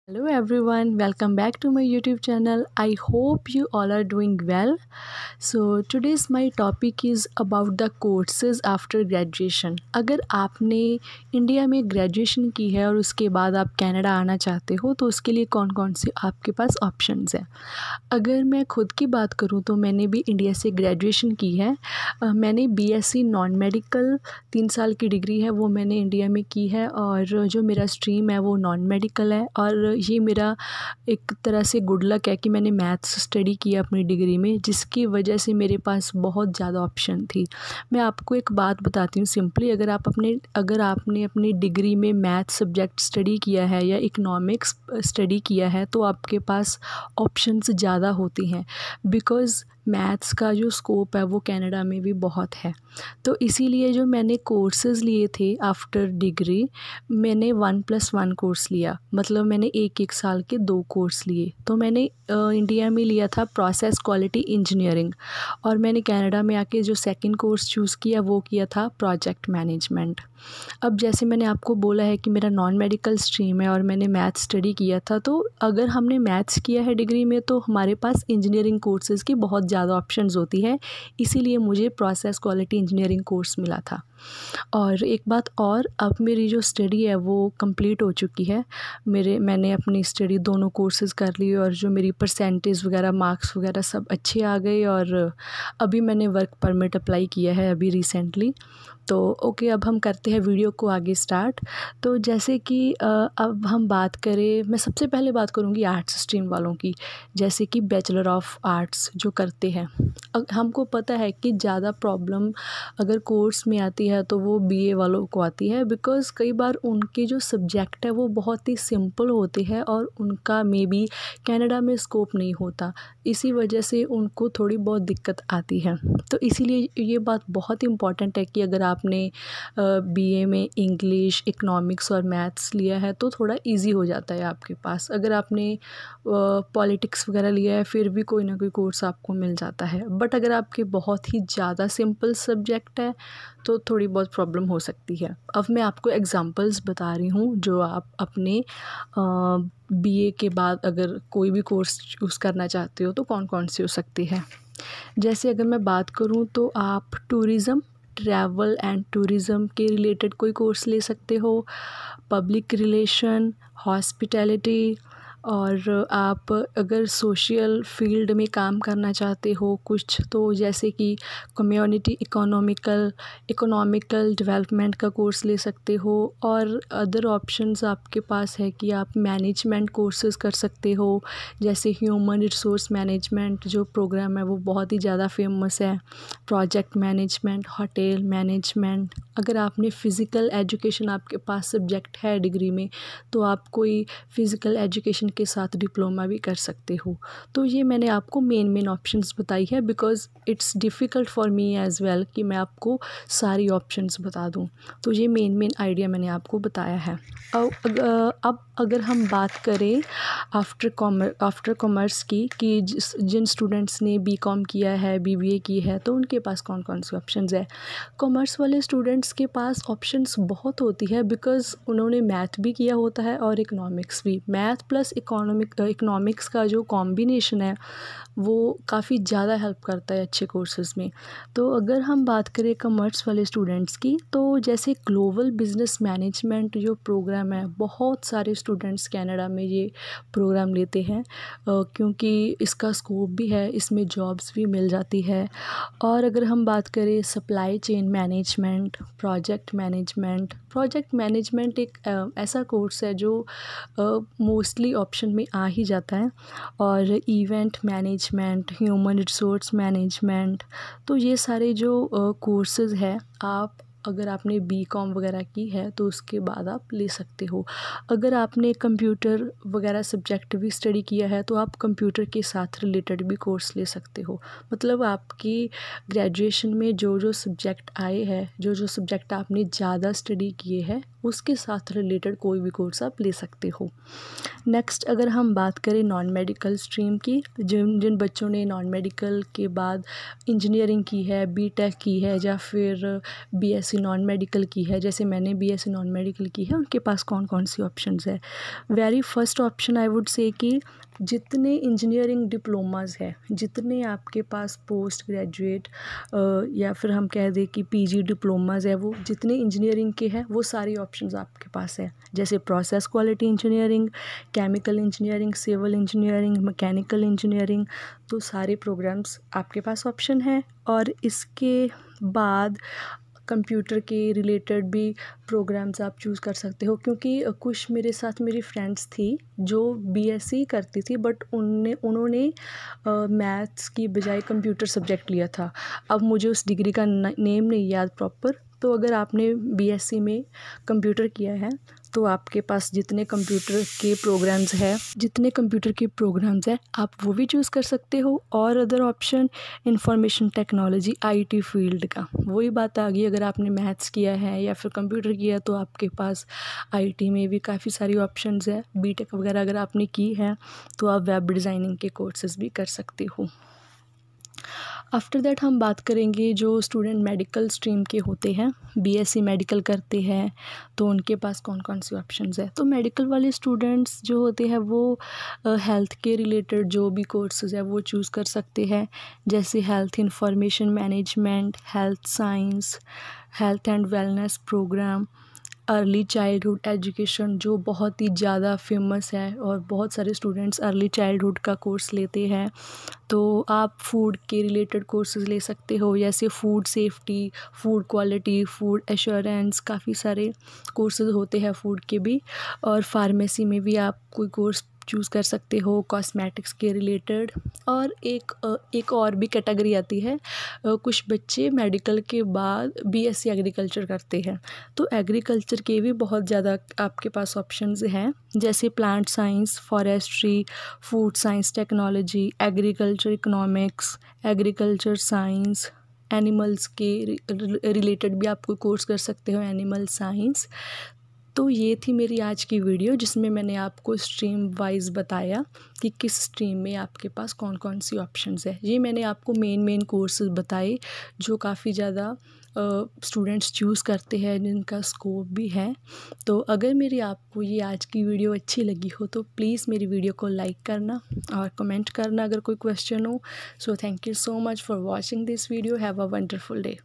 Hello everyone, welcome back to my YouTube channel. I hope you all are doing well. So today's my topic is about the courses after graduation. अगर आपने India में graduation की है और उसके बाद आप कनाडा आना चाहते हो तो उसके लिए कौन कौन से आपके पास ऑप्शंस हैं। अगर मैं खुद की बात करूं तो मैंने भी इंडिया से ग्रेजुएशन की है। मैंने बीएससी नॉन मेडिकल 3 साल की डिग्री है वो मैंने इंडिया में की है और जो मेरा स्ट्रीम है वो नॉन मेडिकल है और ये मेरा एक तरह से गुड लक है कि मैंने मैथ्स स्टडी किया अपनी डिग्री में, जिसकी वजह से मेरे पास बहुत ज़्यादा ऑप्शन थी। मैं आपको एक बात बताती हूँ सिंपली, अगर आपने अपनी डिग्री में मैथ सब्जेक्ट स्टडी किया है या इकोनॉमिक्स स्टडी किया है तो आपके पास ऑप्शंस ज़्यादा होती हैं, बिकॉज़ मैथ्स का जो स्कोप है वो कनाडा में भी बहुत है। तो इसीलिए जो मैंने कोर्सेज़ लिए थे आफ्टर डिग्री, मैंने 1+1 कोर्स लिया, मतलब मैंने एक साल के 2 कोर्स लिए। तो मैंने इंडिया में लिया था प्रोसेस क्वालिटी इंजीनियरिंग और मैंने कनाडा में आके जो सेकंड कोर्स चूज़ किया वो किया था प्रोजेक्ट मैनेजमेंट। अब जैसे मैंने आपको बोला है कि मेरा नॉन मेडिकल स्ट्रीम है और मैंने मैथ्स स्टडी किया था, तो अगर हमने मैथ्स किया है डिग्री में तो हमारे पास इंजीनियरिंग कोर्सेज़ की बहुत ज़्यादा ऑप्शंस होती है, इसीलिए मुझे प्रोसेस क्वालिटी इंजीनियरिंग कोर्स मिला था। और एक बात और, अब मेरी जो स्टडी है वो कंप्लीट हो चुकी है। मैंने अपनी स्टडी दोनों कोर्सेज़ कर ली और जो मेरी परसेंटेज वगैरह मार्क्स वगैरह सब अच्छे आ गए और अभी मैंने वर्क परमिट अप्लाई किया है अभी रिसेंटली। तो ओके, अब हम करते हैं वीडियो को आगे स्टार्ट। तो जैसे कि अब हम बात करें, मैं सबसे पहले बात करूँगी आर्ट्स स्ट्रीम वालों की, जैसे कि बैचलर ऑफ आर्ट्स जो करते हैं। हमको पता है कि ज़्यादा प्रॉब्लम अगर कोर्स में आती है तो वो बीए वालों को आती है, बिकॉज़ कई बार उनके जो सब्जेक्ट है वो बहुत ही सिंपल होते हैं और उनका मे बी कनाडा में स्कोप नहीं होता, इसी वजह से उनको थोड़ी बहुत दिक्कत आती है। तो इसीलिए ये बात बहुत इम्पॉर्टेंट है कि अगर आपने बीए में इंग्लिश, इकोनॉमिक्स और मैथ्स लिया है तो थोड़ा इजी हो जाता है आपके पास। अगर आपने पॉलिटिक्स वगैरह लिया है फिर भी कोई ना कोई कोर्स आपको मिल जाता है, बट अगर आपके बहुत ही ज़्यादा सिंपल सब्जेक्ट है तो थोड़ी बहुत प्रॉब्लम हो सकती है। अब मैं आपको एग्जांपल्स बता रही हूँ जो आप अपने बीए के बाद अगर कोई भी कोर्स चूज़ करना चाहते हो तो कौन कौन से हो सकते हैं। जैसे अगर मैं बात करूँ तो आप ट्रैवल एंड टूरिज़म के रिलेटेड कोई कोर्स ले सकते हो, पब्लिक रिलेशन, हॉस्पिटैलिटी, और आप अगर सोशल फील्ड में काम करना चाहते हो कुछ, तो जैसे कि कम्युनिटी इकोनॉमिकल डेवलपमेंट का कोर्स ले सकते हो। और अदर ऑप्शंस आपके पास है कि आप मैनेजमेंट कोर्सेज कर सकते हो, जैसे ह्यूमन रिसोर्स मैनेजमेंट जो प्रोग्राम है वो बहुत ही ज़्यादा फेमस है, प्रोजेक्ट मैनेजमेंट, होटल मैनेजमेंट। अगर आपने फ़िज़िकल एजुकेशन आपके पास सब्जेक्ट है डिग्री में तो आप कोई फ़िज़िकल एजुकेशन के साथ डिप्लोमा भी कर सकते हो। तो ये मैंने आपको मेन ऑप्शंस बताई है, because it's difficult for me as well कि मैं आपको सारी ऑप्शंस बता दूँ। तो ये मेन आइडिया मैंने आपको बताया है। अब अगर हम बात करें आफ्टर कॉमर्स की, कि जिन स्टूडेंट्स ने बीकॉम किया है, बीबीए की है, तो उनके पास कौन कौन से ऑप्शंस है। कॉमर्स वाले स्टूडेंट्स के पास ऑप्शंस बहुत होती है, बिकॉज़ उन्होंने मैथ भी किया होता है और इकोनॉमिक्स भी। मैथ प्लस इकोनॉमिक्स का जो कॉम्बिनेशन है वो काफ़ी ज़्यादा हेल्प करता है अच्छे कोर्सेज़ में। तो अगर हम बात करें कॉमर्स वाले स्टूडेंट्स की, तो जैसे ग्लोबल बिजनेस मैनेजमेंट जो प्रोग्राम है, बहुत सारे स्टूडेंट्स कनाडा में ये प्रोग्राम लेते हैं, क्योंकि इसका स्कोप भी है, इसमें जॉब्स भी मिल जाती है। और अगर हम बात करें supply chain management, project management एक ऐसा कोर्स है जो मोस्टली ऑप्शन में आ ही जाता है, और event management, human resource management. तो ये सारे जो कोर्सेज़ है, आप अगर आपने बीकॉम वगैरह की है तो उसके बाद आप ले सकते हो। अगर आपने कंप्यूटर वगैरह सब्जेक्ट भी स्टडी किया है तो आप कंप्यूटर के साथ रिलेटेड भी कोर्स ले सकते हो। मतलब आपकी ग्रेजुएशन में जो जो सब्जेक्ट आए हैं, जो जो सब्जेक्ट आपने ज़्यादा स्टडी किए हैं, उसके साथ रिलेटेड कोई भी कोर्स आप ले सकते हो। नेक्स्ट अगर हम बात करें नॉन मेडिकल स्ट्रीम की, जिन जिन बच्चों ने नॉन मेडिकल के बाद इंजीनियरिंग की है, बीटेक की है या फिर बीएससी नॉन मेडिकल की है, जैसे मैंने बीएससी नॉन मेडिकल की है, उनके पास कौन कौन सी ऑप्शंस है। Very first option I would say कि जितने इंजीनियरिंग डिप्लोमास है, जितने आपके पास पोस्ट ग्रेजुएट या फिर हम कह दें कि पीजी डिप्लोमास है, वो जितने इंजीनियरिंग के हैं वो सारी ऑप्शंस आपके पास है। जैसे process quality engineering, chemical engineering, civil engineering, mechanical engineering, तो सारे प्रोग्राम्स आपके पास ऑप्शन है। और इसके बाद कंप्यूटर के रिलेटेड भी प्रोग्राम्स आप चूज़ कर सकते हो, क्योंकि कुछ मेरे साथ मेरी फ्रेंड्स थी जो बीएससी करती थी, बट उन्होंने मैथ्स की बजाय कंप्यूटर सब्जेक्ट लिया था। अब मुझे उस डिग्री का नेम नहीं याद प्रॉपर। तो अगर आपने बीएससी में कंप्यूटर किया है तो आपके पास जितने कंप्यूटर के प्रोग्राम्स हैं आप वो भी चूज़ कर सकते हो। और other option information technology, IT field का वही बात आ गई। अगर आपने मैथ्स किया है या फिर कंप्यूटर किया है तो आपके पास आईटी में भी काफ़ी सारी ऑप्शंस है। बीटेक वगैरह अगर आपने की है तो आप वेब डिज़ाइनिंग के कोर्सेज भी कर सकते हो। आफ्टर दैट हम बात करेंगे जो स्टूडेंट मेडिकल स्ट्रीम के होते हैं, बीएससी मेडिकल करते हैं, तो उनके पास कौन कौन सी ऑप्शंस है। तो मेडिकल वाले स्टूडेंट्स जो होते हैं वो हेल्थ के रिलेटेड जो भी कोर्सेज है वो चूज़ कर सकते हैं, जैसे health information management, health science, health and wellness programme, early childhood education जो बहुत ही ज़्यादा फेमस है और बहुत सारे स्टूडेंट्स अर्ली चाइल्डहुड का कोर्स लेते हैं। तो आप फूड के रिलेटेड कोर्सेज ले सकते हो, जैसे food safety, food quality, food assurance, काफ़ी सारे कोर्सेज होते हैं फूड के भी। और फार्मेसी में भी आप कोई कोर्स चूज़ कर सकते हो कॉस्मेटिक्स के रिलेटेड। और एक और भी कैटेगरी आती है, कुछ बच्चे मेडिकल के बाद बीएससी एग्रीकल्चर करते हैं, तो एग्रीकल्चर के भी बहुत ज़्यादा आपके पास ऑप्शंस हैं, जैसे plant science, forestry, food science technology, agriculture economics, agriculture science, animals के रिलेटेड भी आप कोई कोर्स कर सकते हो, एनिमल साइंस। तो ये थी मेरी आज की वीडियो जिसमें मैंने आपको स्ट्रीम वाइज बताया कि किस स्ट्रीम में आपके पास कौन कौन सी ऑप्शंस है। ये मैंने आपको मेन कोर्सेज बताए जो काफ़ी ज़्यादा स्टूडेंट्स चूज़ करते हैं, जिनका स्कोप भी है। तो अगर मेरी आपको ये आज की वीडियो अच्छी लगी हो तो प्लीज़ मेरी वीडियो को लाइक करना और कमेंट करना अगर कोई क्वेश्चन हो। So thank you so much for watching this video. Have a wonderful day.